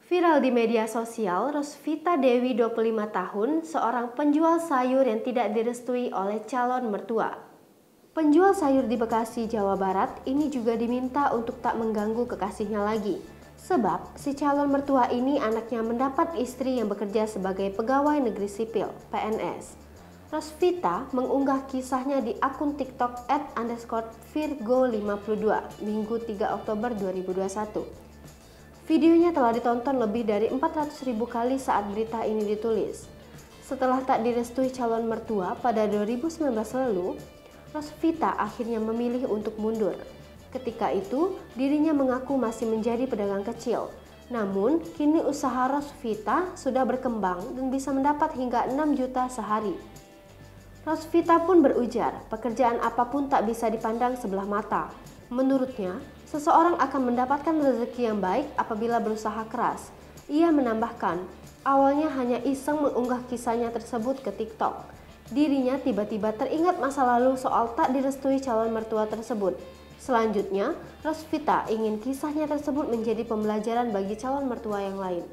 Viral di media sosial, Rosvita Dewi 25 tahun, seorang penjual sayur yang tidak direstui oleh calon mertua. Penjual sayur di Bekasi, Jawa Barat ini juga diminta untuk tak mengganggu kekasihnya lagi. Sebab si calon mertua ini anaknya mendapat istri yang bekerja sebagai pegawai negeri sipil, PNS. Rosvita mengunggah kisahnya di akun TikTok @_virgo52 Minggu 3 Oktober 2021. Videonya telah ditonton lebih dari 400.000 kali saat berita ini ditulis. Setelah tak direstui calon mertua pada 2019 lalu, Rosvita akhirnya memilih untuk mundur. Ketika itu, dirinya mengaku masih menjadi pedagang kecil. Namun, kini usaha Rosvita sudah berkembang dan bisa mendapat hingga 6 juta sehari. Rosvita pun berujar, pekerjaan apapun tak bisa dipandang sebelah mata. Menurutnya, seseorang akan mendapatkan rezeki yang baik apabila berusaha keras. Ia menambahkan, awalnya hanya iseng mengunggah kisahnya tersebut ke TikTok. Dirinya tiba-tiba teringat masa lalu soal tak direstui calon mertua tersebut. Selanjutnya, Rosvita ingin kisahnya tersebut menjadi pembelajaran bagi calon mertua yang lain.